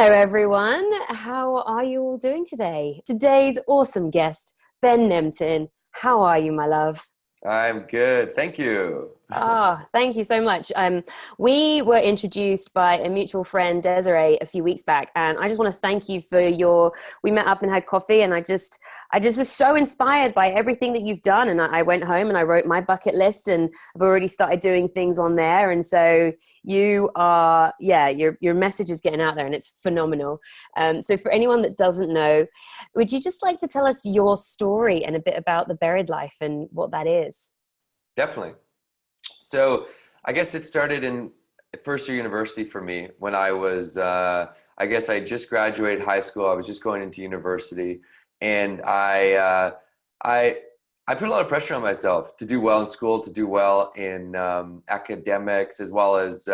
Hello, everyone. How are you all doing today? Today's awesome guest, Ben Nemtin. How are you, my love? I'm good. Thank you. Thank you so much. We were introduced by a mutual friend, Desiree, a few weeks back, and I just want to thank you for we met up and had coffee, and I just was so inspired by everything that you've done. And I went home and I wrote my bucket list, and I've already started doing things on there. And so your message is getting out there, and it's phenomenal. So for anyone that doesn't know, would you just like to tell us your story and a bit about the buried life and what that is? Definitely. So I guess it started in first year university for me when I guess I just graduated high school. I was just going into university, and I put a lot of pressure on myself to do well in school, to do well in academics as well as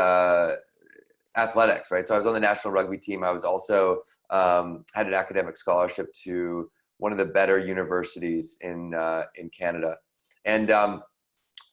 athletics, right? So I was on the national rugby team. I was also had an academic scholarship to one of the better universities in Canada, and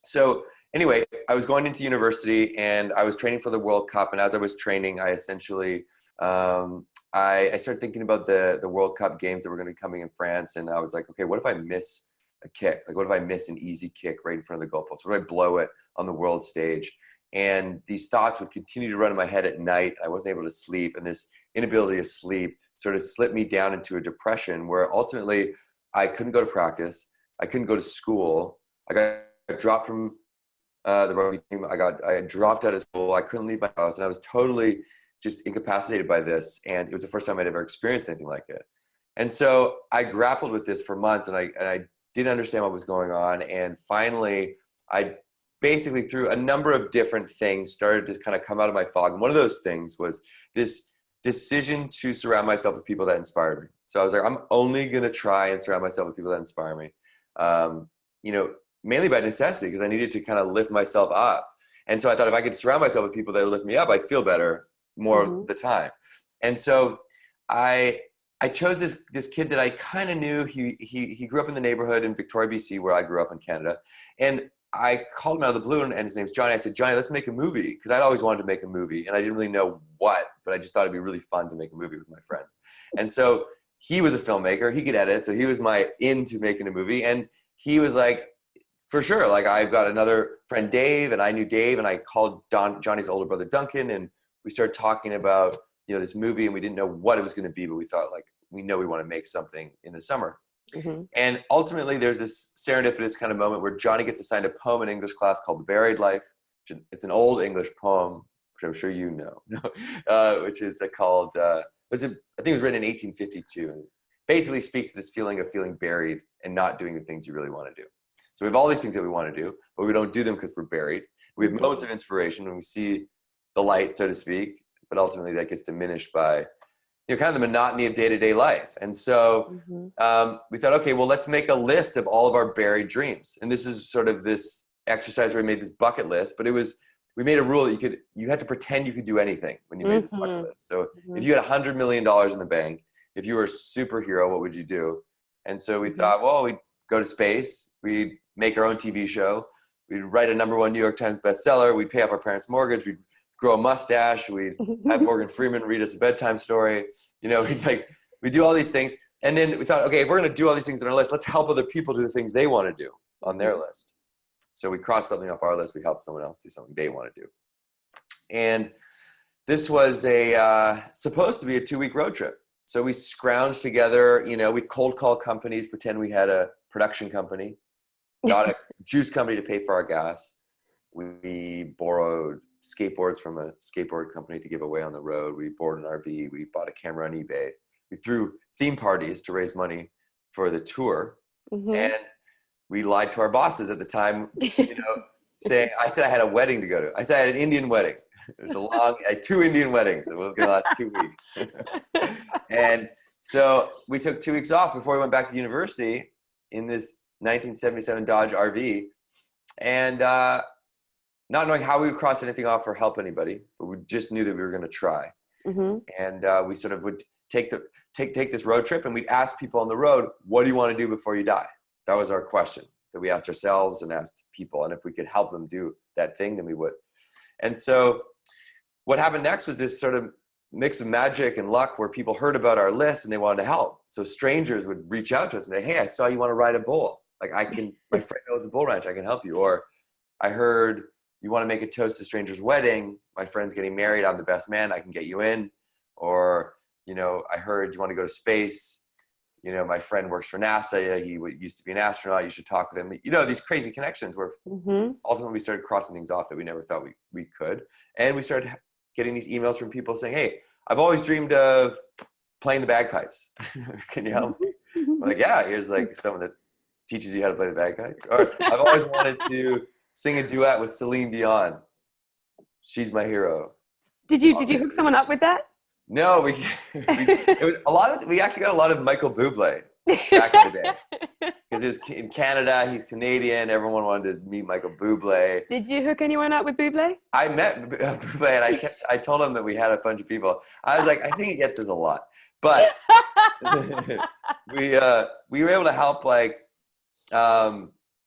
so anyway, I was going into university and I was training for the World Cup. And as I was training, I essentially, I started thinking about the World Cup games that were going to be coming in France. And I was like, okay, what if I miss a kick? Like, what if I miss an easy kick right in front of the goalpost? What if I blow it on the world stage? And these thoughts would continue to run in my head at night. I wasn't able to sleep. And this inability to sleep sort of slipped me down into a depression where ultimately I couldn't go to practice. I couldn't go to school. I got dropped from the rugby team. I dropped out of school. I couldn't leave my house, and I was totally just incapacitated by this. And it was the first time I'd ever experienced anything like it. And so I grappled with this for months, and I didn't understand what was going on. And finally, I basically through a number of different things started to kind of come out of my fog. And one of those things was this decision to surround myself with people that inspired me. So I was like, I'm only going to try and surround myself with people that inspire me. Mainly by necessity, because I needed to kind of lift myself up. And so I thought if I could surround myself with people that would lift me up, I'd feel better more of the time. And so I chose this kid that I kind of knew. He grew up in the neighborhood in Victoria, BC, where I grew up in Canada. And I called him out of the blue, and his name's Johnny. I said, Johnny, let's make a movie. Because I'd always wanted to make a movie, and I didn't really know what, but I just thought it'd be really fun to make a movie with my friends. And so he was a filmmaker. He could edit, so he was my into making a movie. And he was like, for sure. Like, I've got another friend, Dave, and I knew Dave, and I called Johnny's older brother, Duncan, and we started talking about, this movie, and we didn't know what it was going to be, but we thought, like, we know we want to make something in the summer. Mm-hmm. And ultimately, there's this serendipitous kind of moment where Johnny gets assigned a poem in English class called The Buried Life. It's an old English poem, which I'm sure you know, which is called, I think it was written in 1852, and basically speaks to this feeling of feeling buried and not doing the things you really want to do. So we have all these things that we want to do, but we don't do them because we're buried. We have moments of inspiration when we see the light, so to speak, but ultimately that gets diminished by, kind of the monotony of day-to-day life. And so we thought, okay, well, let's make a list of all of our buried dreams. And this is sort of this exercise where we made this bucket list, but we made a rule that you had to pretend you could do anything when you made this bucket list. So if you had $100 million in the bank, if you were a superhero, what would you do? And so we thought, well, we'd go to space. We'd make our own TV show. We'd write a #1 New York Times bestseller. We'd pay off our parents' mortgage. We'd grow a mustache. We'd have Morgan Freeman read us a bedtime story. We'd do all these things. And then we thought, okay, if we're going to do all these things on our list, let's help other people do the things they want to do on their list. So we crossed something off our list. We helped someone else do something they want to do. And this was supposed to be a 2-week road trip. So we scrounged together, we'd cold call companies, pretend we had a production company, got a juice company to pay for our gas. We borrowed skateboards from a skateboard company to give away on the road. We borrowed an RV. We bought a camera on eBay. We threw theme parties to raise money for the tour. And we lied to our bosses at the time, saying, I said I had a wedding to go to. I said I had an Indian wedding. It was I had 2 Indian weddings. It was going to last 2 weeks. And so we took 2 weeks off before we went back to university in this 1977 Dodge RV. And not knowing how we would cross anything off or help anybody, but we just knew that we were going to try. And we sort of would take this road trip, and we'd ask people on the road, what do you want to do before you die? That was our question that we asked ourselves and asked people. And if we could help them do that thing, then we would. And so what happened next was this sort of mix of magic and luck where people heard about our list and they wanted to help. So strangers would reach out to us and say, hey, I saw you want to ride a bull. Like my friend owns a bull ranch, I can help you. Or I heard you want to make a toast to stranger's wedding. My friend's getting married. I'm the best man. I can get you in. Or, I heard you want to go to space. My friend works for NASA. He used to be an astronaut. You should talk with him. These crazy connections where ultimately we started crossing things off that we never thought we could. And we started getting these emails from people saying, hey, I've always dreamed of playing the bagpipes. Can you help me? I'm like, yeah, here's like someone that teaches you how to play the bagpipes. Or I've always wanted to sing a duet with Celine Dion. She's my hero. Did you hook someone up with that? No, we actually got a lot of Michael Bublé back in the day. Because he was in Canada, he's Canadian, everyone wanted to meet Michael Bublé. Did you hook anyone up with Bublé? I met Bublé and I told him that we had a bunch of people. I was like, I think he gets this a lot. But we were able to help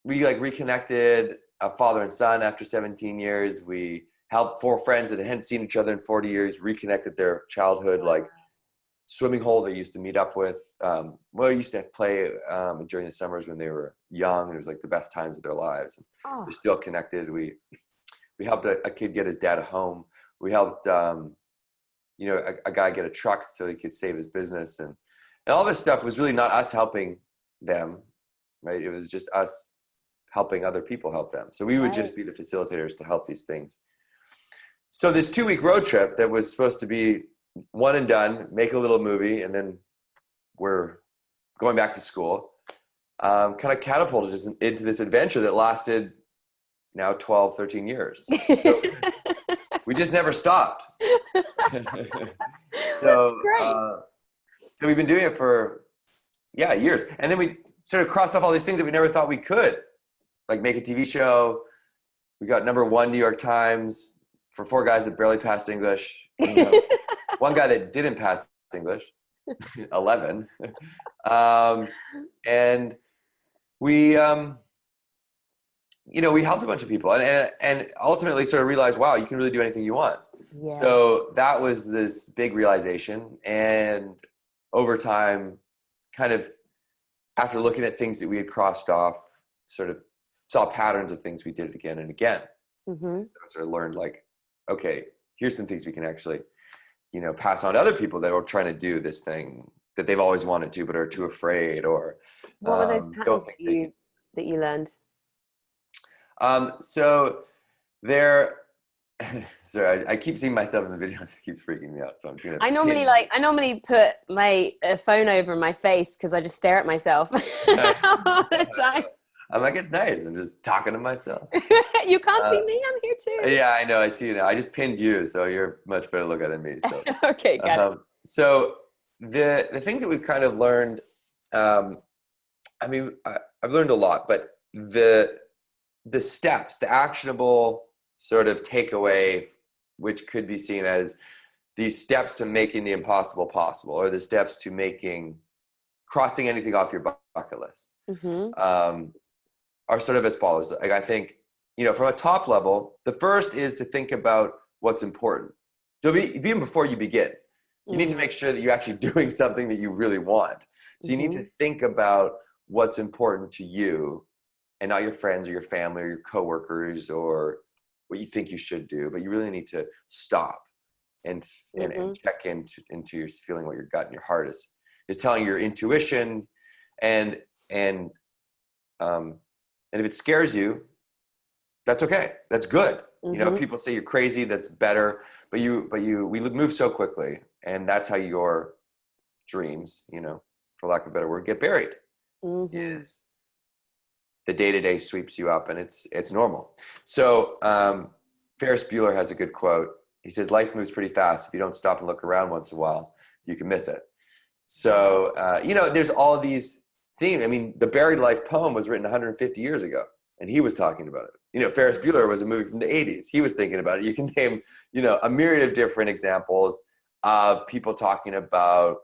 we reconnected a father and son after 17 years. We helped 4 friends that hadn't seen each other in 40 years, reconnected their childhood, swimming hole they used to meet up with. We used to play during the summers when they were young. It was like the best times of their lives. They're still connected. We helped a kid get his dad a home. We helped, a guy get a truck so he could save his business. And all this stuff was really not us helping them, right? It was just us helping other people help them. So we would just be the facilitators to help these things. So this 2-week road trip that was supposed to be one and done, make a little movie, and then we're going back to school, kind of catapulted us into this adventure that lasted now 12, 13 years. So we just never stopped. So we've been doing it for, years. And then we sort of crossed off all these things that we never thought we could, like make a TV show. We got #1 New York Times for 4 guys that barely passed English. One guy that didn't pass English, 11. And we, we helped a bunch of people and ultimately sort of realized, wow, you can really do anything you want. Yeah. So that was this big realization. And over time, kind of after looking at things that we had crossed off, sort of saw patterns of things we did again and again. So I sort of learned okay, here's some things we can actually, pass on to other people that are trying to do this thing that they've always wanted to, but are too afraid. Or what were those patterns that you learned? So there, sorry, I keep seeing myself in the video and it keeps freaking me out. So I'm trying to. I normally put my phone over my face because I just stare at myself all the time. I'm like, it's nice. I'm just talking to myself. You can't see me. I'm here too. Yeah, I know. I see you now. I just pinned you, so you're much better looking than me. So okay, got it. So the things that we've kind of learned, I've learned a lot, but the steps, the actionable sort of takeaway, which could be seen as these steps to making the impossible possible, or the steps to crossing anything off your bucket list. Are sort of as follows. I think, from a top level, the first is to think about what's important. So even before you begin, you need to make sure that you're actually doing something that you really want. So you need to think about what's important to you and not your friends or your family or your coworkers or what you think you should do, but you really need to stop and check into your feeling, what your gut and your heart is telling your intuition. And if it scares you, that's okay. That's good. People say you're crazy, that's better, but we move so quickly, and that's how your dreams, for lack of a better word, get buried. Is the day-to-day sweeps you up, and it's normal. So Ferris Bueller has a good quote. He says, life moves pretty fast. If you don't stop and look around once in a while, you can miss it. So, there's all these themes. I mean, the Buried Life poem was written 150 years ago, and he was talking about it. Ferris Bueller was a movie from the 80s. He was thinking about it. You can name, a myriad of different examples of people talking about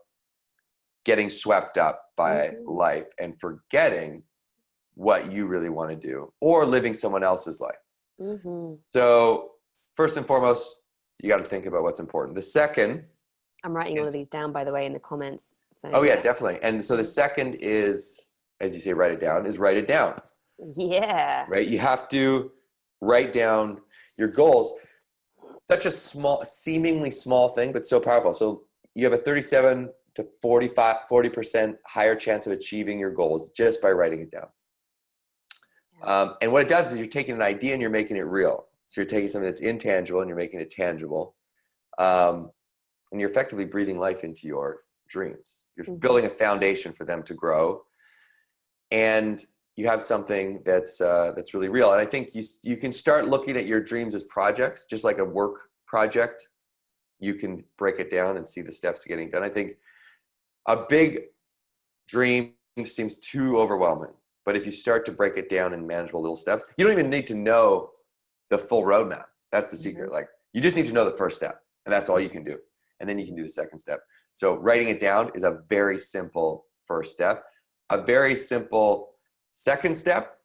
getting swept up by life and forgetting what you really want to do, or living someone else's life. So first and foremost, you got to think about what's important. The second I'm writing all of these down, by the way, in the comments. So, oh yeah, definitely. And so the second is, as you say, write it down, is write it down. Yeah. Right? You have to write down your goals. Such a small, seemingly small thing, but so powerful. So you have a 37 to 40% higher chance of achieving your goals just by writing it down. And what it does is you're taking an idea and you're making it real. So you're taking something that's intangible and you're making it tangible. And you're effectively breathing life into your dreams. You're building a foundation for them to grow. And you have something that's really real. And I think you can start looking at your dreams as projects, just like a work project. You can break it down and see the steps to getting done. I think a big dream seems too overwhelming, but if you start to break it down in manageable little steps, you don't even need to know the full roadmap. That's the secret. Like, you just need to know the first step, and that's all you can do. And then you can do the second step. So writing it down is a very simple first step. A very simple second step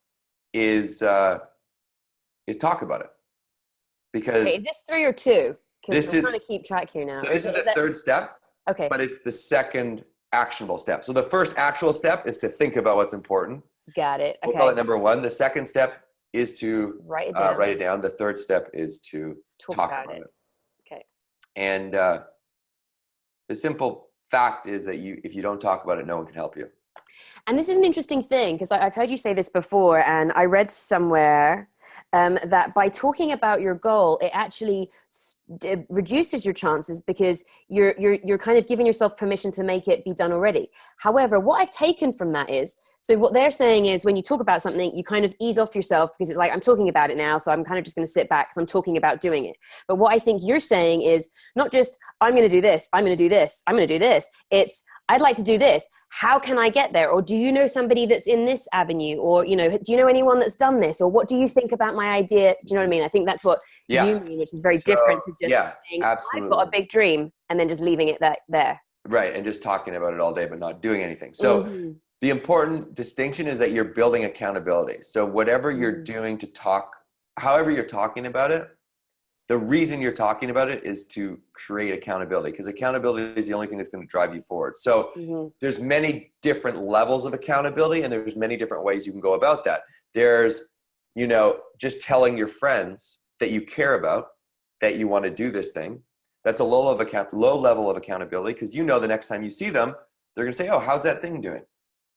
is talk about it. Because is this 3 or 2? This I'm is trying to keep track here now. So this is the third step. Okay. But it's the second actionable step. So the first actual step is to think about what's important. Got it. Okay. We'll call it number 1. The second step is to write it down. The third step is to talk about it. Okay. And the simple fact is that if you don't talk about it, no one can help you. And this is an interesting thing, because I've heard you say this before, and I read somewhere that by talking about your goal, it actually reduces your chances, because you're kind of giving yourself permission to make it be done already. However, what I've taken from that is, so what they're saying is, when you talk about something, you kind of ease off yourself, because it's like, I'm talking about it now, so I'm kind of just going to sit back because I'm talking about doing it. But what I think you're saying is not just, I'm going to do this, I'm going to do this, I'm going to do this. It's, I'd like to do this. How can I get there? Or do you know somebody that's in this avenue? Or, do you know anyone that's done this? Or what do you think about my idea? Do you know what I mean? I think that's what you mean, which is very different to just saying, absolutely. I've got a big dream, and then just leaving it there. Right, and just talking about it all day but not doing anything. So the important distinction is that you're building accountability. So whatever you're doing to talk, however you're talking about it, the reason you're talking about it is to create accountability, because accountability is the only thing that's going to drive you forward. So there's many different levels of accountability, and there's many different ways you can go about that. There's, just telling your friends that you care about, that you want to do this thing. That's a low level of accountability, because the next time you see them, they're going to say, oh, how's that thing doing?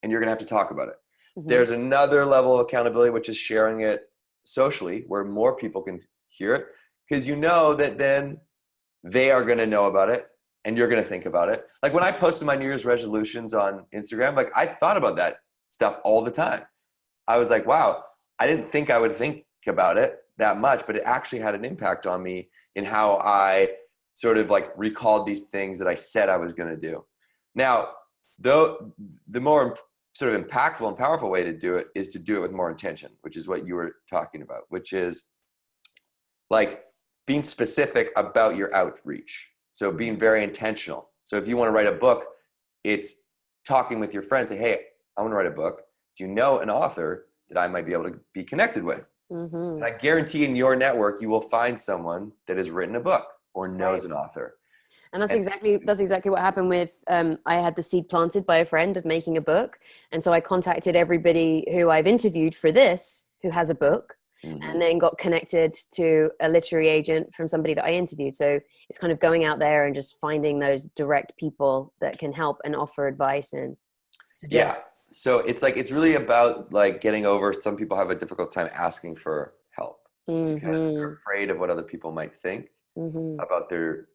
And you're going to have to talk about it. There's another level of accountability, which is sharing it socially, where more people can hear it. Because that then they are going to know about it, and you're going to think about it. Like when I posted my New Year's resolutions on Instagram, like I thought about that stuff all the time. I was like, wow, I didn't think I would think about it that much, but it actually had an impact on me in how I sort of like recalled these things that I said I was going to do. Now, though, the more sort of impactful and powerful way to do it is to do it with more intention, which is what you were talking about, which is like being specific about your outreach. So being very intentional. So if you want to write a book, it's talking with your friends. Say, hey, I want to write a book. Do you know an author that I might be able to be connected with? And I guarantee in your network, you will find someone that has written a book or knows an author. And that's exactly what happened with, I had the seed planted by a friend of making a book. And so I contacted everybody who I've interviewed for this, who has a book. And then got connected to a literary agent from somebody that I interviewed. So it's kind of going out there and just finding those direct people that can help and offer advice and suggest. Yeah. So it's really about like getting over, some people have a difficult time asking for help because they're afraid of what other people might think about their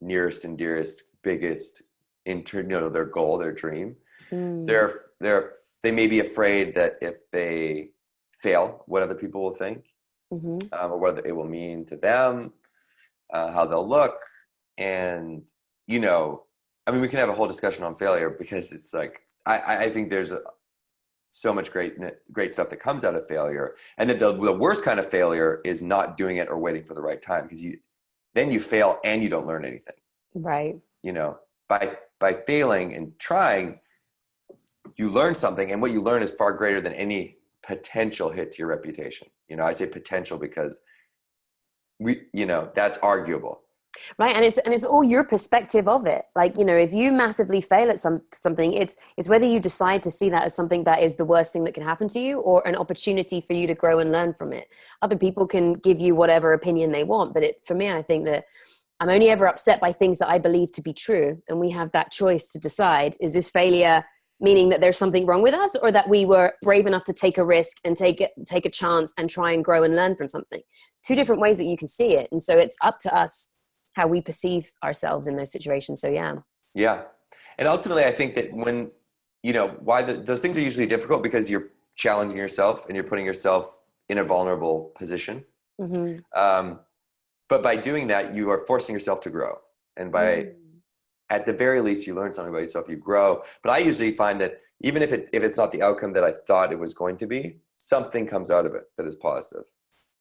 nearest and dearest, biggest, their goal, their dream. They may be afraid that if they fail, what other people will think, or what it will mean to them, how they'll look. And, we can have a whole discussion on failure, because it's like, I think there's so much great stuff that comes out of failure. And that the worst kind of failure is not doing it or waiting for the right time, because then you fail and you don't learn anything. Right. By failing and trying, you learn something, and what you learn is far greater than any potential hit to your reputation. I say potential because that's arguable. Right. And it's all your perspective of it. Like, you know, if you massively fail at something, it's whether you decide to see that as something that is the worst thing that can happen to you, or an opportunity for you to grow and learn from it. Other people can give you whatever opinion they want, but for me, I think that I'm only ever upset by things that I believe to be true. And we have that choice to decide, is this failure meaning that there's something wrong with us, or that we were brave enough to take a risk and take a chance and try and grow and learn from something? Two different ways that you can see it. And so it's up to us how we perceive ourselves in those situations. So yeah. And ultimately, I think that when, you know, those things are usually difficult because you're challenging yourself and you're putting yourself in a vulnerable position. But by doing that, you are forcing yourself to grow. And at the very least, you learn something about yourself, you grow. But I usually find that even if it's not the outcome that I thought it was going to be, something comes out of it that is positive,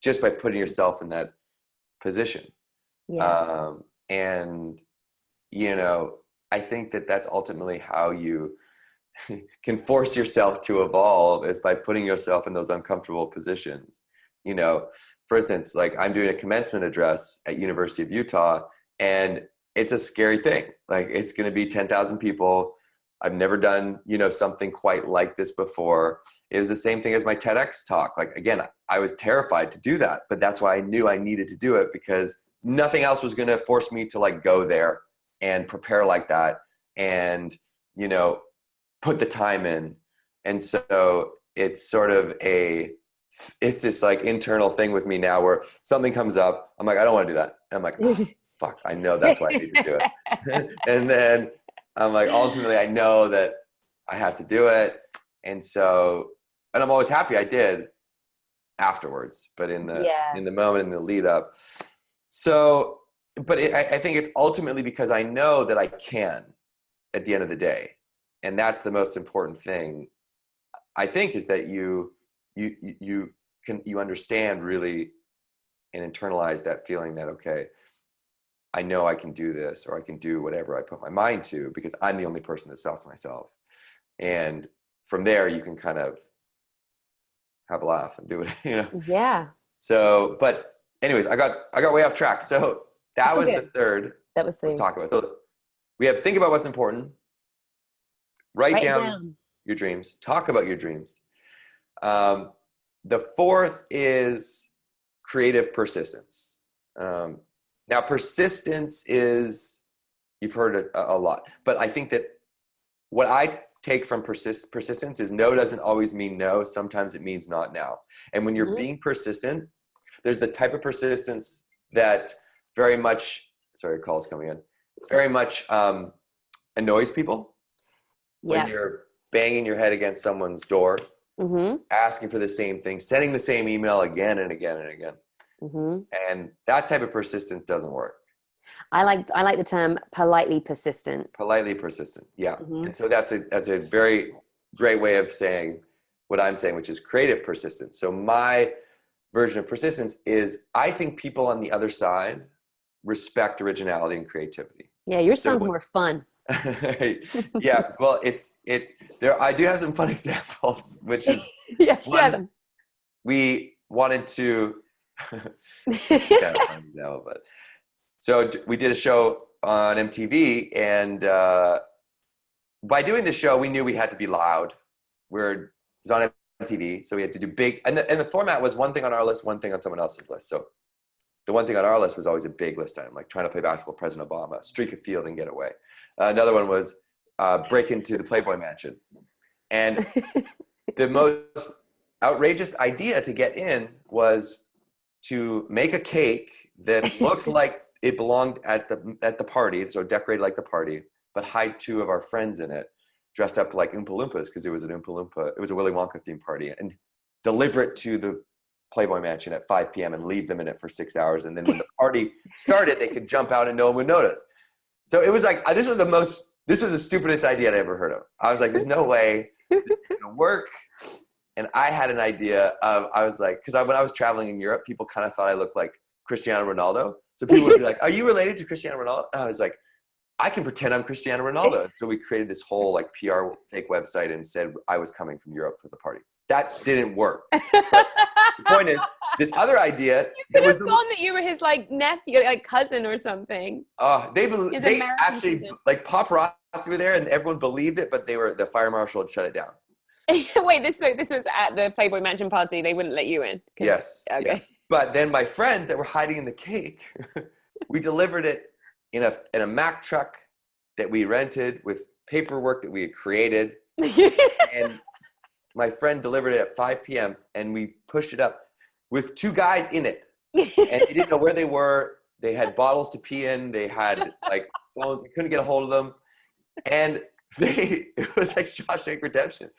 just by putting yourself in that position. And, you know, I think that that's ultimately how you can force yourself to evolve, is by putting yourself in those uncomfortable positions. You know, for instance, like I'm doing a commencement address at University of Utah, and it's a scary thing. Like, it's going to be 10,000 people. I've never done, you know, something quite like this before. It was the same thing as my TEDx talk. Like, again, I was terrified to do that, but that's why I knew I needed to do it, because nothing else was going to force me to like go there and prepare like that and, you know, put the time in. And so it's sort of it's this like internal thing with me now where something comes up, I'm like, I don't want to do that. And I'm like, oh, fuck, I know that's why I need to do it. And then I'm like, ultimately, I know that I have to do it. And so, and I'm always happy I did afterwards, but in the moment, in the lead up. So, but I think it's ultimately because I know that I can at the end of the day. And that's the most important thing, I think, is that you understand really and internalize that feeling that, okay, I know I can do this, or I can do whatever I put my mind to, because I'm the only person that stops myself. And from there, you can kind of have a laugh and do it, you know? Yeah. So, but anyways, I got way off track. So that was the third. That was the let's talk about. So we have think about what's important, write down your dreams, talk about your dreams. The fourth is creative persistence. Now, persistence is, you've heard it a lot, but I think that what I take from persistence is no doesn't always mean no. Sometimes it means not now. And when you're being persistent, there's the type of persistence that very much, sorry, call's coming in, very much annoys people. When you're banging your head against someone's door, asking for the same thing, sending the same email again and again and again. And that type of persistence doesn't work. I like the term politely persistent. Politely persistent, yeah. And so that's a very great way of saying what I'm saying, which is creative persistence. So my version of persistence is, I think people on the other side respect originality and creativity. Yeah, yours sounds more fun. Yeah, well, I do have some fun examples, which is share them. We wanted to so we did a show on MTV, and by doing the show, we knew we had to be loud. It was on MTV, so we had to do big, and the format was one thing on our list, one thing on someone else's list. So the one thing on our list was always a big list item, like trying to play basketball with President Obama, streak a field and get away. Another one was break into the Playboy Mansion. And the most outrageous idea to get in was to make a cake that looks like it belonged at the party, so decorated like the party, but hide two of our friends in it, dressed up like Oompa Loompas, because it was an Oompa Loompa, it was a Willy Wonka themed party, and deliver it to the Playboy Mansion at 5 p.m. and leave them in it for 6 hours. And then when the party started, they could jump out and no one would notice. So it was like, this was the stupidest idea I'd ever heard of. I was like, there's no way this is gonna work. And I had an idea I was like, because when I was traveling in Europe, people kind of thought I looked like Cristiano Ronaldo. So people would be like, are you related to Cristiano Ronaldo? And I was like, I can pretend I'm Cristiano Ronaldo. So we created this whole like PR fake website and said I was coming from Europe for the party. That didn't work. But the point is, this other idea. You could have gone that you were his like nephew, like cousin or something. They actually like paparazzi were there, and everyone believed it, but the fire marshal had shut it down. Wait, this was at the Playboy Mansion party. They wouldn't let you in. Yes. Okay. Yes. But then my friend that were hiding in the cake, we delivered it in a Mack truck that we rented with paperwork that we had created, and my friend delivered it at 5 p.m. and we pushed it up with two guys in it, and they didn't know where they were. They had bottles to pee in. They had like phones. We couldn't get a hold of them, and it was like Shawshank Redemption.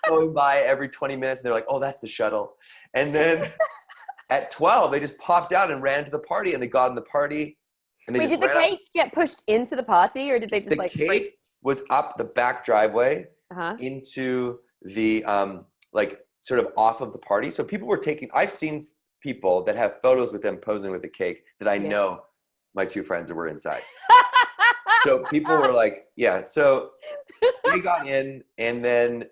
Going by every 20 minutes, and they're like, "Oh, that's the shuttle." And then at 12, they just popped out and ran to the party, and they got in the party. And wait, did the cake get pushed into the party, or did they just the cake was up the back driveway into the like sort of off of the party? So people were I've seen people that have photos with them posing with the cake that I know my two friends that were inside. So people were like, yeah. So they got in, and then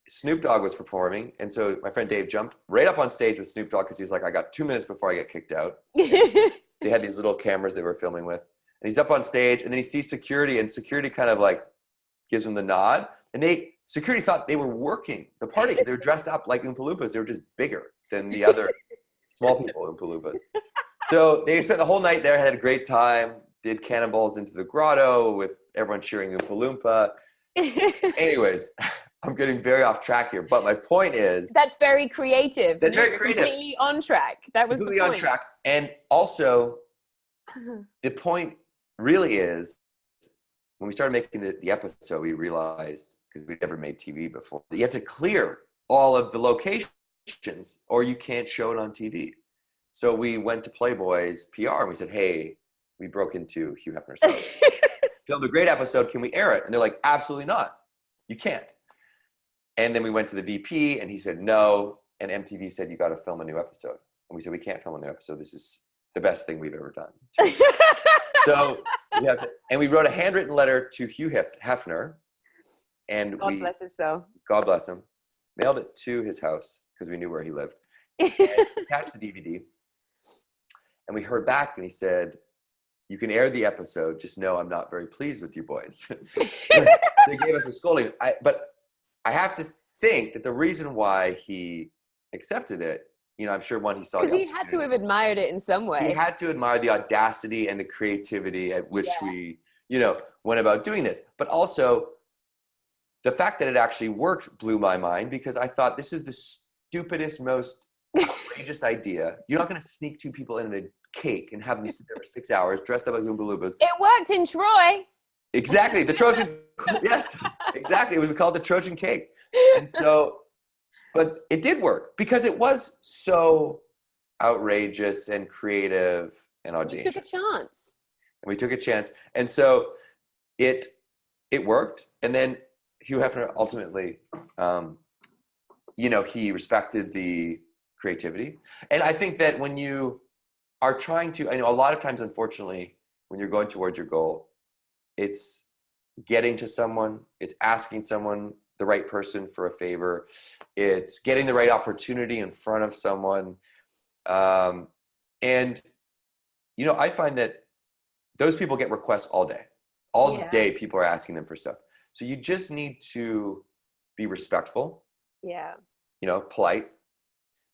Snoop Dogg was performing. And so my friend Dave jumped right up on stage with Snoop Dogg because he's like, I got 2 minutes before I get kicked out. They had these little cameras they were filming with. And he's up on stage, and then he sees security, and security kind of like gives him the nod. And security thought they were working the party because they were dressed up like Oompa Loompas. They were just bigger than the other small people Oompa Loompas. So they spent the whole night there, had a great time, did cannonballs into the grotto with everyone cheering Oompa Loompa. Anyways, I'm getting very off track here, but my point is... That's very creative. That's very creative. Completely on track. That was completely the point. On track. And also, the point really is, when we started making the episode, we realized, because we'd never made TV before, that you have to clear all of the locations or you can't show it on TV. So we went to Playboy's PR and we said, hey, we broke into Hugh Hefner's house. Filmed a great episode. Can we air it? And they're like, absolutely not. You can't. And then we went to the VP and he said no. And MTV said, you got to film a new episode. And we said, we can't film a new episode. This is the best thing we've ever done. So we have to, and we wrote a handwritten letter to Hugh Hefner. And God bless his soul. God bless him. Mailed it to his house because we knew where he lived. And attached the DVD. And we heard back and he said, you can air the episode, just know I'm not very pleased with you boys. They gave us a scolding. But I have to think that the reason why he accepted it, I'm sure he saw because he had to have admired it in some way. He had to admire the audacity and the creativity at which we, went about doing this. But also, the fact that it actually worked blew my mind because I thought this is the stupidest, most outrageous idea. You're not going to sneak two people in a cake and have them sit there for 6 hours dressed up like Oompa Loompas. It worked in Troy. Exactly. The Trojan. Yes, exactly. We called it the Trojan cake. And so, but it did work because it was so outrageous and creative and audacious. You took a chance. And we took a chance. And so it worked. And then Hugh Hefner ultimately, he respected the creativity. And I think that when you are trying to, I know a lot of times, unfortunately, when you're going towards your goal, it's getting to someone, it's asking someone, the right person for a favor, it's getting the right opportunity in front of someone. And, I find that those people get requests all day. All day people are asking them for stuff. So you just need to be respectful. Yeah. Polite.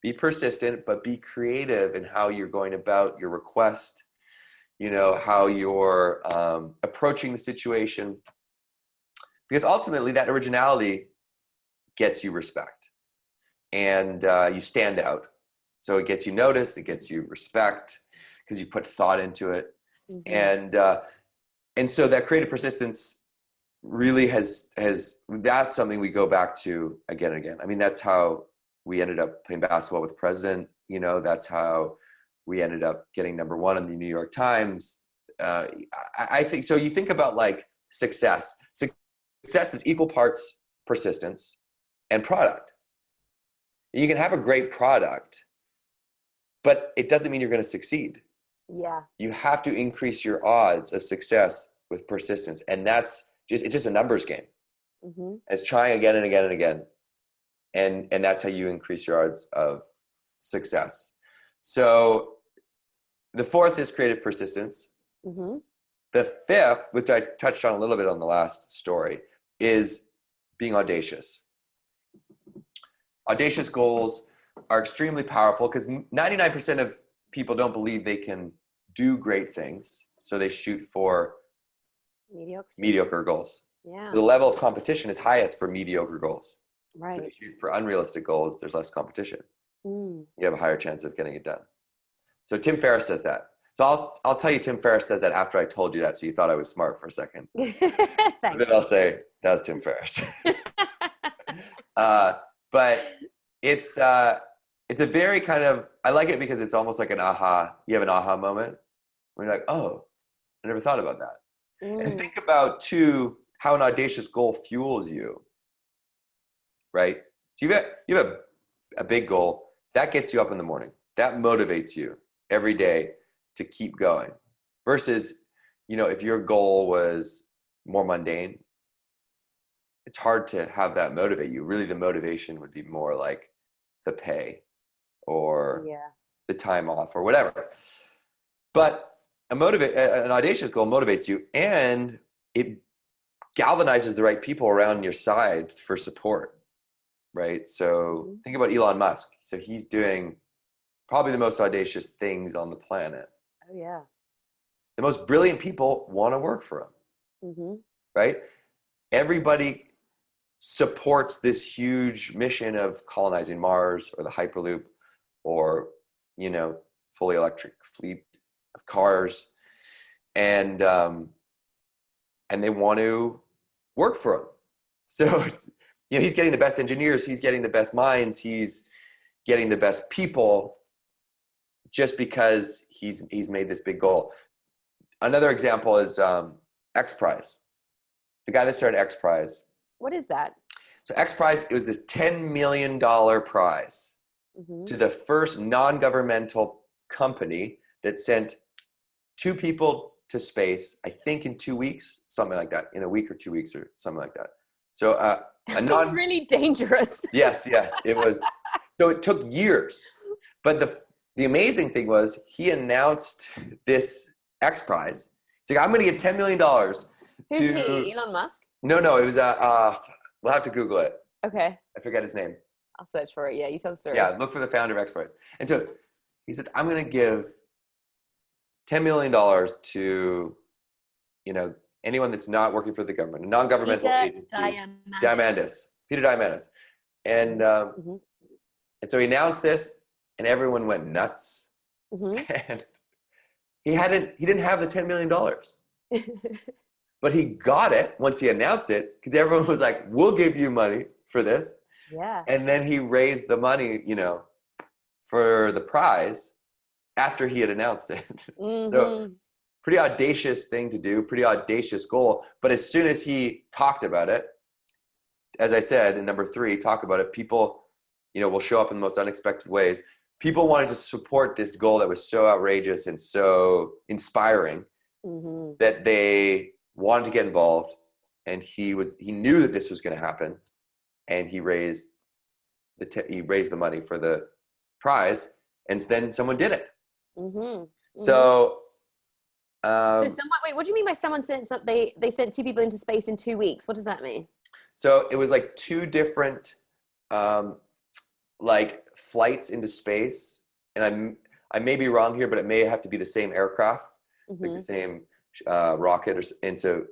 Be persistent, but be creative in how you're going about your request, how you're approaching the situation. Because ultimately that originality gets you respect. And you stand out. So it gets you noticed, it gets you respect, because you put thought into it. Mm-hmm. And so that creative persistence really has that's something we go back to again and again. I mean, that's how we ended up playing basketball with the president. That's how we ended up getting #1 in the New York Times. I think so. You think about like success. Success is equal parts persistence and product. You can have a great product, but it doesn't mean you're going to succeed. Yeah. You have to increase your odds of success with persistence. And it's just a numbers game. Mm-hmm. It's trying again and again and again And that's how you increase your odds of success. So the fourth is creative persistence. Mm-hmm. The fifth, which I touched on a little bit on the last story, is being audacious. Audacious goals are extremely powerful because 99% of people don't believe they can do great things. So they shoot for mediocre goals. Yeah. So the level of competition is highest for mediocre goals. Right. So if you shoot for unrealistic goals, there's less competition. You have a higher chance of getting it done. So Tim Ferriss says that. So I'll tell you Tim Ferriss says that after I told you that, so you thought I was smart for a second. Thanks. Then I'll say that was Tim Ferriss. But it's a very kind of, I like it because it's almost like you have an aha moment where you're like, oh, I never thought about that. And think about too how an audacious goal fuels you, right? So you have a big goal that gets you up in the morning, that motivates you every day to keep going, versus, if your goal was more mundane, it's hard to have that motivate you. Really, the motivation would be more like the pay or the time off or whatever. But an audacious goal motivates you, and it galvanizes the right people around your side for support, right? So think about Elon Musk. So he's doing probably the most audacious things on the planet. Oh yeah. The most brilliant people want to work for him, right? Everybody supports this huge mission of colonizing Mars or the Hyperloop or, fully electric fleet of cars. And they want to work for him. So, he's getting the best engineers, he's getting the best minds, he's getting the best people just because he's made this big goal. Another example is Xprize. The guy that started Xprize. What is that? So Xprize, it was this $10 million prize to the first non-governmental company that sent 2 people to space, I think in 2 weeks, something like that, in a week or 2 weeks or something like that. So that's really dangerous. Yes, it was. So it took years. But the amazing thing was he announced this Xprize. He's like, I'm going to give $10 million Who's he? Elon Musk? No, it was we'll have to Google it. Okay. I forget his name. I'll search for it. Yeah, you tell the story. Yeah, look for the founder of Xprize. And so he says, I'm going to give $10 million to, anyone that's not working for the government, a non-governmental agency. Peter Diamandis. And so he announced this, and everyone went nuts. And he didn't have the $10 million. But he got it once he announced it, because everyone was like, we'll give you money for this. Yeah. And then he raised the money, for the prize after he had announced it. So pretty audacious thing to do, pretty audacious goal. But as soon as he talked about it, as I said in number 3, talk about it, people, will show up in the most unexpected ways. People wanted to support this goal that was so outrageous and so inspiring that they wanted to get involved. And he knew that this was going to happen, and he raised the money for the prize, and then someone did it. So wait, what do you mean by someone sent they sent 2 people into space in 2 weeks? What does that mean? So it was like 2 different flights into space, and I may be wrong here, but it may have to be the same aircraft, like the same rocket, and so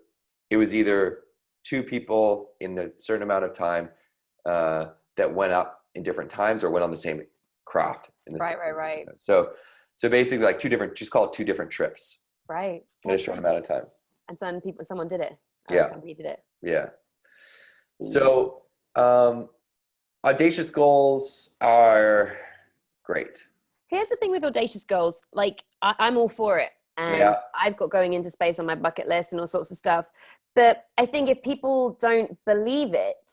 it was either 2 people in a certain amount of time that went up in different times or went on the same craft in the right. So basically, like 2 different, just call it 2 different trips, right, in a short amount of time. And someone did it. Company did it. Yeah. So audacious goals are great. Here's the thing with audacious goals. Like, I'm all for it. And I've got going into space on my bucket list and all sorts of stuff. But I think if people don't believe it,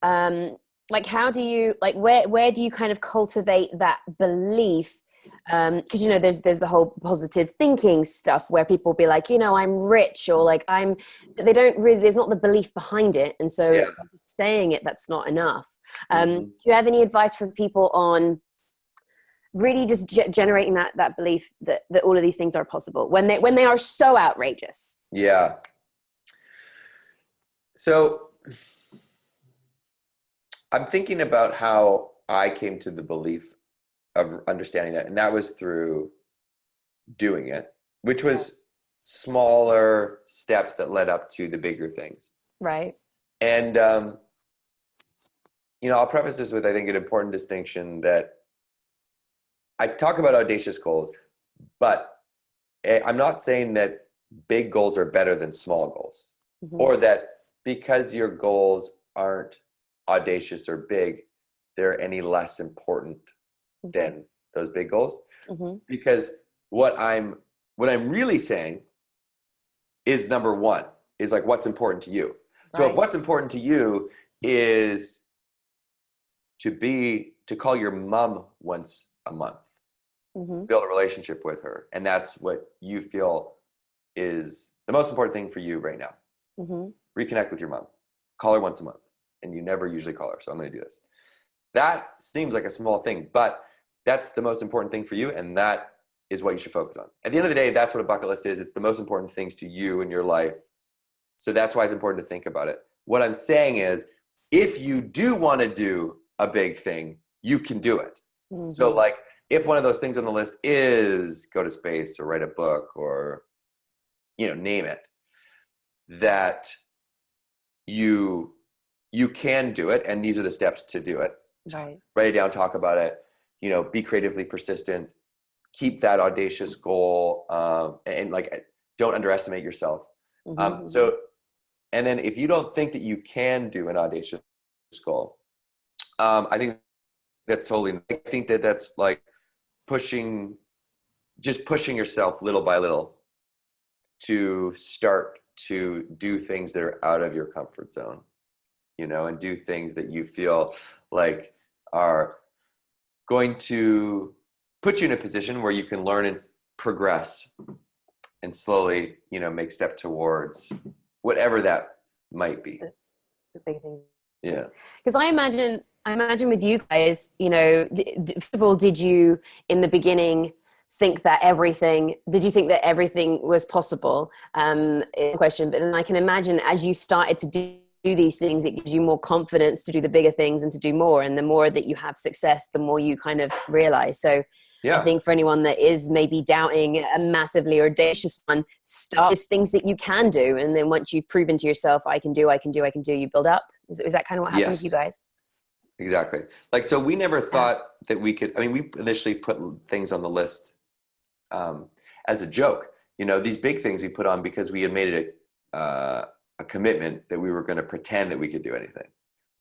how do you, where do you kind of cultivate that belief? Because, there's the whole positive thinking stuff where people be like, I'm rich, or they don't really, there's not the belief behind it. And so saying it, that's not enough. Mm-hmm. Do you have any advice for people on really just generating that belief that all of these things are possible when they are so outrageous? Yeah. So I'm thinking about how I came to the belief of understanding that, and that was through doing it, which was smaller steps that led up to the bigger things. Right. And, I'll preface this with, I think, an important distinction that I talk about audacious goals, but I'm not saying that big goals are better than small goals, or that because your goals aren't audacious or big, they're any less important than those big goals. Because what I'm really saying is, number one, is like what's important to you. So if what's important to you is to call your mom once a month, build a relationship with her, and that's what you feel is the most important thing for you right now. Reconnect with your mom, call her once a month, and you never usually call her, so I'm going to do this. That seems like a small thing, but that's the most important thing for you, and that is what you should focus on. At the end of the day, that's what a bucket list is. It's the most important things to you in your life. So that's why it's important to think about it. What I'm saying is, if you do want to do a big thing, you can do it. So like, if one of those things on the list is go to space or write a book or, name it, that you can do it. And these are the steps to do it. Right. Write it down, talk about it, be creatively persistent, keep that audacious goal, and like, don't underestimate yourself. And then if you don't think that you can do an audacious goal, I think that's totally, I think that's like pushing yourself little by little to start to do things that are out of your comfort zone, and do things that you feel like are going to put you in a position where you can learn and progress and slowly, make step towards whatever that might be. The big thing. Yeah. Because I imagine with you guys, first of all, did you in the beginning think that everything was possible? Question, but then I can imagine as you started to do these things, it gives you more confidence to do the bigger things and to do more. And the more that you have success, the more you kind of realize. So yeah. I think for anyone that is maybe doubting a massively audacious one, start with things that you can do. And then once you've proven to yourself, I can do, you build up. Is that kind of what happened with you guys? Exactly. Like, so we never thought that we could, we initially put things on the list as a joke, these big things we put on because we had made it a commitment that we were going to pretend that we could do anything.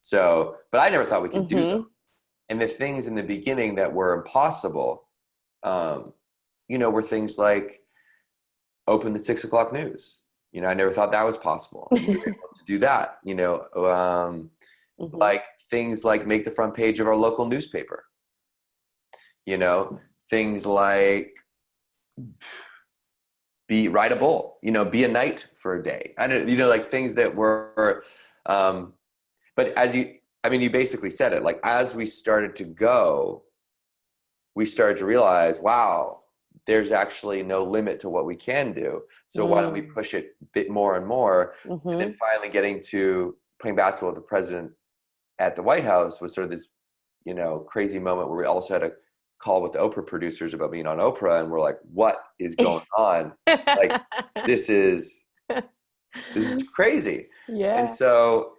So, but I never thought we could do them. And the things in the beginning that were impossible, were things like open the 6 o'clock news. I never thought that was possible. We were able to do that, like things like make the front page of our local newspaper, things like ride a bull, be a knight for a day. I don't, like things that were, but as you basically said it, like, as we started to go, we started to realize, wow, there's actually no limit to what we can do. So why don't we push it a bit more and more? And then finally getting to playing basketball with the president at the White House was sort of this, crazy moment where we also had a call with the Oprah producers about being on Oprah. And we're like, what is going on? Like, this is crazy. Yeah. And so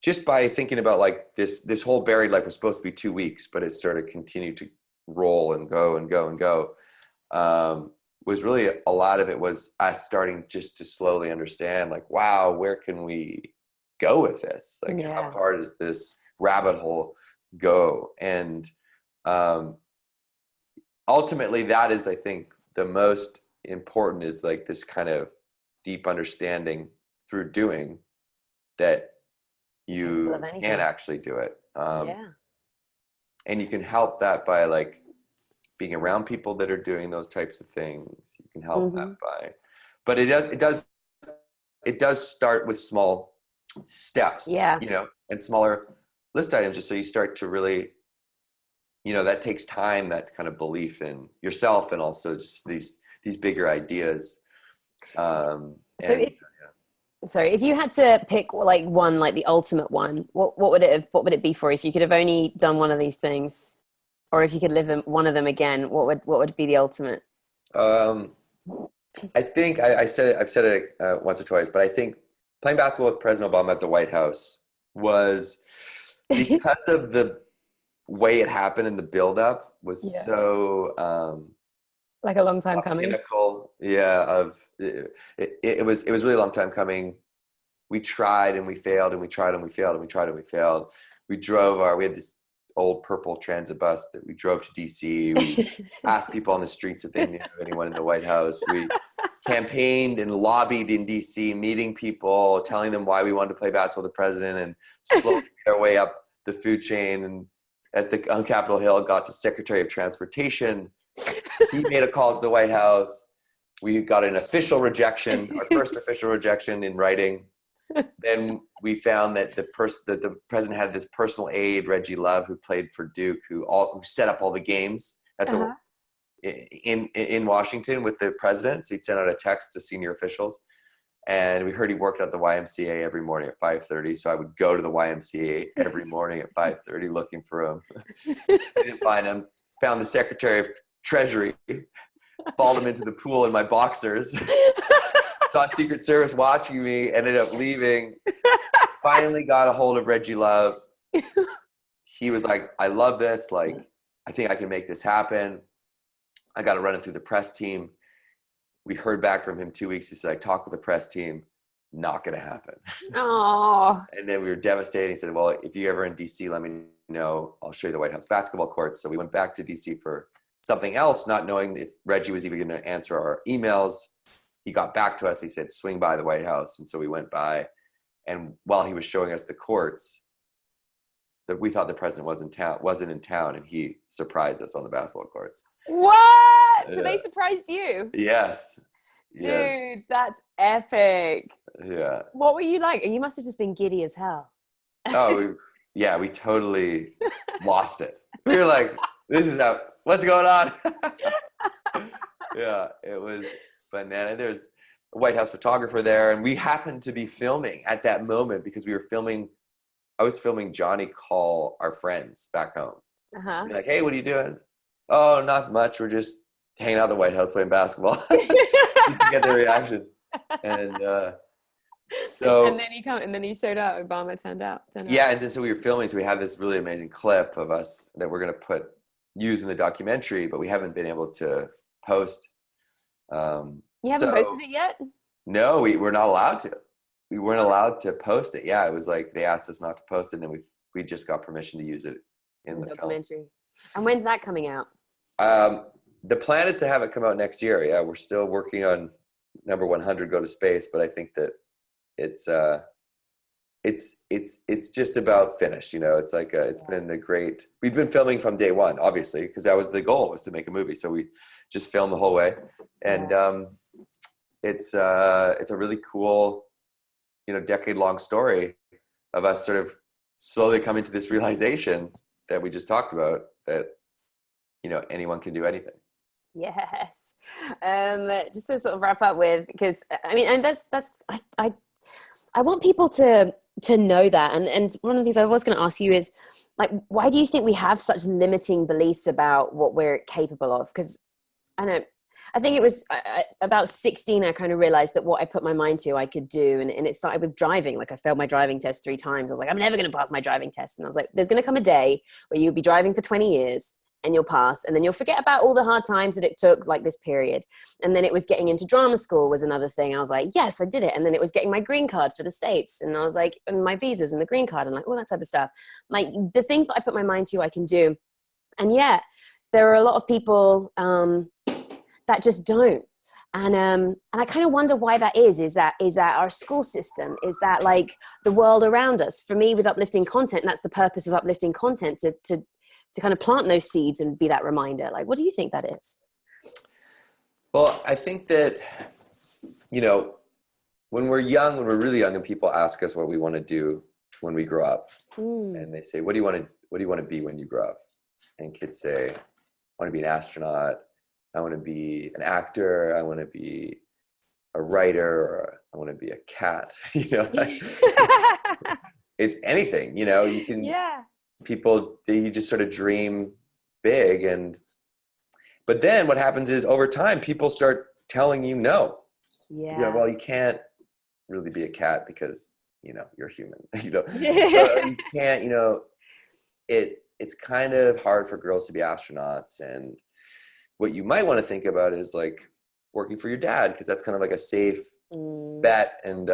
just by thinking about like this whole buried life was supposed to be 2 weeks, but it started to continue to roll and go and go and go. Was really a lot of it was us starting just to slowly understand, like, wow, where can we go with this? Like, how far does this rabbit hole go? And ultimately, that is, I think, the most important, is like this kind of deep understanding through doing that you can actually do it. And you can help that by like being around people that are doing those types of things. You can help that by, but it does it does start with small steps, you know, and smaller list items, just so you start to really, you know, that takes time, that kind of belief in yourself, and also just these bigger ideas. If you had to pick like one, like the ultimate one, what would it be for you? If you could have only done one of these things, or if you could live one of them again, what would be the ultimate? I think I've said it once or twice, but I think playing basketball with President Obama at the White House was, because of the way it happened and the buildup was so like a long time coming. Pinnacle, it was really a long time coming. We tried and we failed, and we tried and we failed, and we tried and we failed. We had this old purple transit bus that we drove to DC. We asked people on the streets if they knew anyone in the White House. We campaigned and lobbied in DC, meeting people, telling them why we wanted to play basketball with the president, and slowly made our way up the food chain. And on Capitol Hill, got to Secretary of Transportation. He made a call to the White House. We got an official rejection, our first official rejection in writing. Then we found that the president had this personal aide, Reggie Love, who played for Duke, who set up all the games at in Washington with the president. So he'd send out a text to senior officials, and we heard he worked at the YMCA every morning at 5:30. So I would go to the YMCA every morning at 5:30 looking for him. I didn't find him. Found the Secretary of Treasury, followed him into the pool in my boxers. Saw Secret Service watching me, ended up leaving. Finally got a hold of Reggie Love. He was like, I love this. Like, I think I can make this happen. I got to run it through the press team. We heard back from him 2 weeks. He said, I talked with the press team. Not going to happen. Oh. And then we were devastated. He said, well, if you're ever in DC, let me know. I'll show you the White House basketball courts. So we went back to DC for something else, not knowing if Reggie was even going to answer our emails. He got back to us. He said, swing by the White House. And so we went by. And while he was showing us the courts, that we thought the president wasn't in town, and he surprised us on the basketball courts. What? So they surprised you? Yes. Dude, that's epic. Yeah. What were you like? You must have just been giddy as hell. Oh, we totally lost it. We were like, what's going on? Yeah, it was banana. There's a White House photographer there, and we happened to be filming at that moment because I was filming Johnny call our friends back home. Like, hey, what are you doing? Oh, not much. We're just hanging out at the White House playing basketball. Just to get their reaction. And and then he showed up. Obama turned out. Yeah, and then so we were filming, so we have this really amazing clip of us that we're going to use in the documentary, but we haven't been able to post. You haven't posted it yet? No, we're not allowed to. We weren't allowed to post it. Yeah, it was like they asked us not to post it, and then we just got permission to use it in the documentary. Film. And when's that coming out? The plan is to have it come out next year. Yeah, we're still working on number 100, Go to Space, but I think that it's just about finished. You know, it's like been a great. We've been filming from day one, obviously, because that was the goal, was to make a movie. So we just filmed the whole way, and it's a really cool, decade-long story of us sort of slowly coming to this realization that we just talked about, that anyone can do anything. Yes. Just to sort of wrap up with, because I mean, and I want people to know that, and one of the things I was going to ask you is, like, why do you think we have such limiting beliefs about what we're capable of? Because I think it was about 16, I kind of realized that what I put my mind to, I could do. And it started with driving. Like, I failed my driving test 3 times. I was like, I'm never going to pass my driving test. And I was like, there's going to come a day where you'll be driving for 20 years and you'll pass. And then you'll forget about all the hard times that it took, like this period. And then it was getting into drama school was another thing. I was like, yes, I did it. And then it was getting my green card for the States. And I was like, and my visas and the green card and like all that type of stuff. Like, the things that I put my mind to, I can do. And yet there are a lot of people, that just don't. And I kind of wonder why that is. Is that our school system? Is that like the world around us? For me, with uplifting content, and that's the purpose of uplifting content, to kind of plant those seeds and be that reminder. Like, what do you think that is? Well, I think that, when we're young, when we're really young, and people ask us what we want to do when we grow up, and they say, what do you want to be when you grow up? And kids say, I want to be an astronaut. I want to be an actor. I want to be a writer, or I want to be a cat. It's anything, you can, you just sort of dream big. But then what happens is over time, people start telling you no. Well, you can't really be a cat because, you're human, so you can't, it's kind of hard for girls to be astronauts. And what you might want to think about is like working for your dad, because that's kind of like a safe bet. And,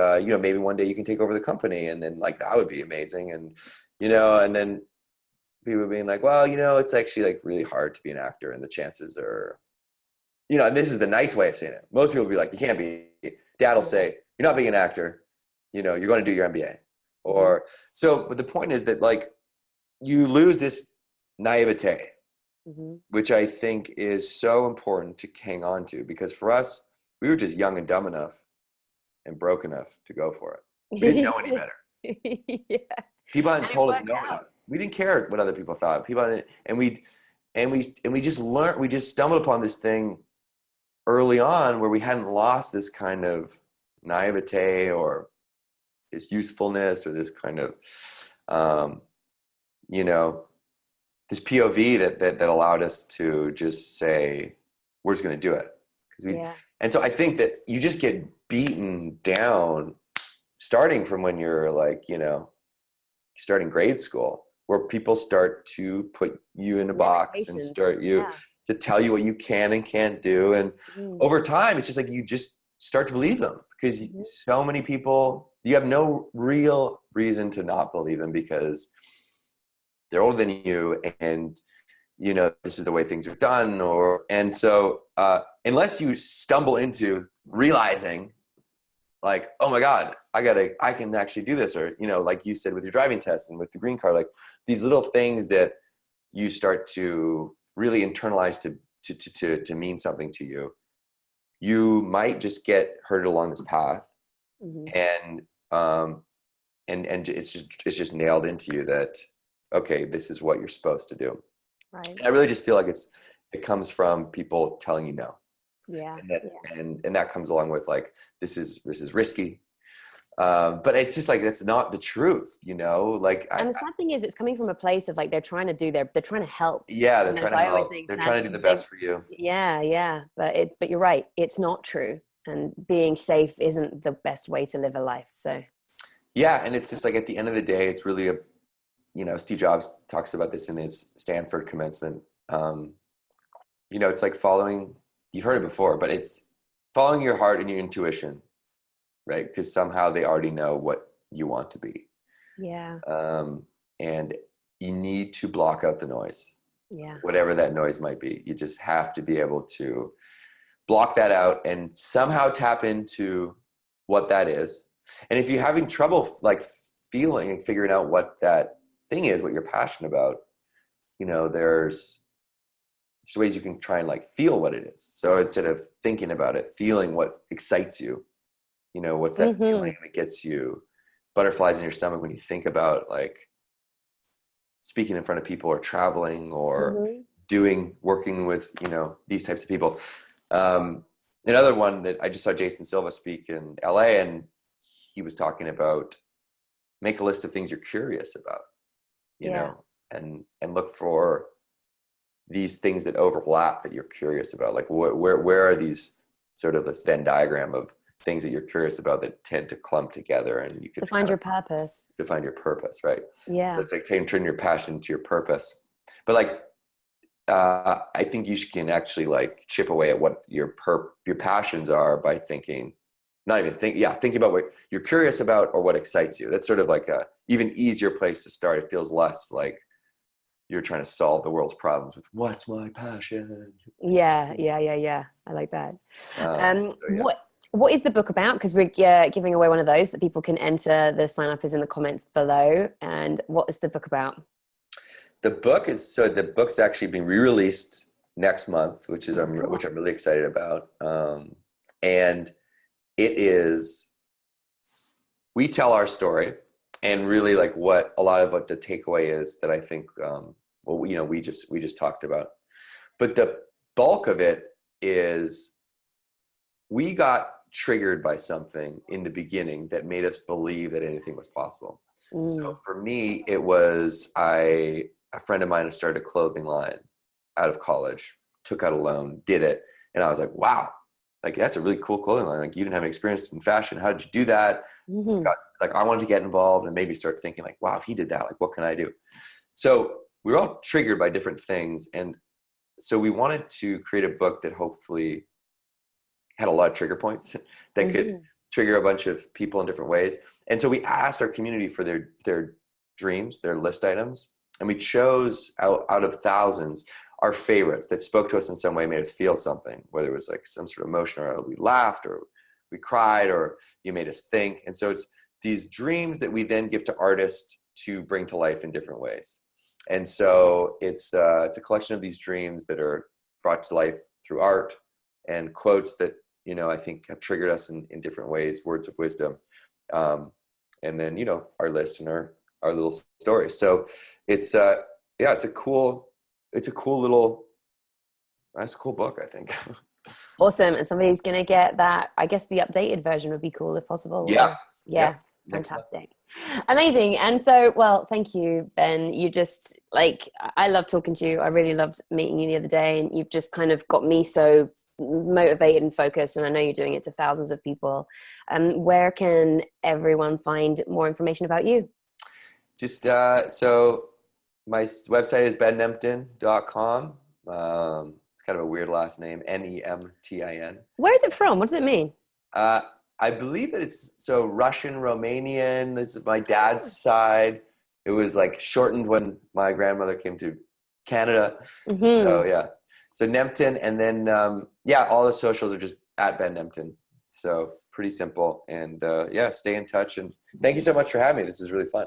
maybe one day you can take over the company, and then like, that would be amazing. And, and then people being like, well, it's actually like really hard to be an actor, and the chances are, and this is the nice way of saying it. Most people will be like, you can't be. Dad will say, you're not being an actor, you're going to do your MBA. Or so, but the point is that like, you lose this naivete, which I think is so important to hang on to, because for us, we were just young and dumb enough and broke enough to go for it. We didn't know any better. People hadn't told us no enough. We didn't care what other people thought. And we just learned. We just stumbled upon this thing early on where we hadn't lost this kind of naivete or this usefulness or this kind of, this POV that allowed us to just say, we're just going to do it. And so I think that you just get beaten down starting from when you're like, starting grade school, where people start to put you in a box and start to tell you what you can and can't do. And over time, it's just like, you just start to believe them, because so many people, you have no real reason to not believe them, because they're older than you, and this is the way things are done. And so unless you stumble into realizing like, oh my God, I can actually do this. Or, like you said, with your driving test and with the green card, like these little things that you start to really internalize to mean something to you, you might just get herded along this path. And it's just nailed into you that, okay, this is what you're supposed to do. Right. And I really just feel like it comes from people telling you no. And that comes along with like, this is risky. But it's just like, that's not the truth, like. And the sad thing is, it's coming from a place of like, they're trying to help. Yeah. They're trying to help. They're trying to do the best for you. Yeah. But you're right. It's not true. And being safe isn't the best way to live a life. So. Yeah. And it's just like, at the end of the day, it's really Steve Jobs talks about this in his Stanford commencement. It's like you've heard it before, but it's following your heart and your intuition, right? Because somehow they already know what you want to be. Yeah. And you need to block out the noise. Yeah. Whatever that noise might be. You just have to be able to block that out and somehow tap into what that is. And if you're having trouble like feeling and figuring out what that thing is, what you're passionate about, there's ways you can try and like feel what it is. So instead of thinking about it, feeling what excites you, what's that feeling that gets you butterflies in your stomach when you think about like speaking in front of people or traveling or working with, these types of people. Another one that I just saw Jason Silva speak in LA, and he was talking about make a list of things you're curious about, you know, and look for these things that overlap that you're curious about. Like where are these sort of this Venn diagram of things that you're curious about that tend to clump together, and you can find your purpose. To find your purpose, right? Yeah. So it's like turn your passion into your purpose. But like, I think you can actually like chip away at what your passions are by thinking about what you're curious about or what excites you. That's sort of like a even easier place to start. It feels less like you're trying to solve the world's problems with what's my passion. Yeah. I like that. What is the book about? Because we're giving away one of those that people can enter. The sign up is in the comments below. And what is the book about? The book's actually being re-released next month, which I'm really excited about. And it is we tell our story, and really like what a lot of what the takeaway is that I think, well, you know, we just talked about, but the bulk of it is we got triggered by something in the beginning that made us believe that anything was possible. So for me, it was a friend of mine who started a clothing line out of college, took out a loan, did it. And I was like, wow, like that's a really cool clothing line. Like you didn't have any experience in fashion. How did you do that? Like I wanted to get involved and maybe start thinking like, wow, if he did that, like what can I do? So we were all triggered by different things. And so we wanted to create a book that hopefully had a lot of trigger points that could trigger a bunch of people in different ways. And so we asked our community for their dreams, their list items. And we chose out of thousands our favorites that spoke to us in some way, made us feel something, whether it was like some sort of emotion, or we laughed, or we cried, or you made us think. And so it's these dreams that we then give to artists to bring to life in different ways. And so it's a collection of these dreams that are brought to life through art and quotes that, you know, I think have triggered us in different ways, words of wisdom. And then, you know, our list and our little story. So it's it's a cool book, I think. Awesome. And somebody's going to get that. I guess the updated version would be cool if possible. Yeah. Fantastic. Amazing. And so, well, thank you, Ben. You just I love talking to you. I really loved meeting you the other day, and you've just kind of got me so motivated and focused. And I know you're doing it to thousands of people. Where can everyone find more information about you? Just, so my website is bennemtin.com. It's kind of a weird last name, Nemtin. Where is it from? What does it mean? I believe that it's Russian, Romanian. This is my dad's side. It was like shortened when my grandmother came to Canada. So yeah. So Nemtin, and then all the socials are just at Ben Nemtin. So pretty simple. And stay in touch. And thank you so much for having me. This is really fun.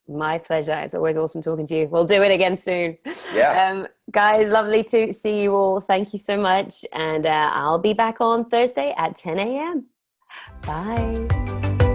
My pleasure. It's always awesome talking to you. We'll do it again soon. Yeah. Guys, lovely to see you all. Thank you so much. And I'll be back on Thursday at 10 a.m. Bye.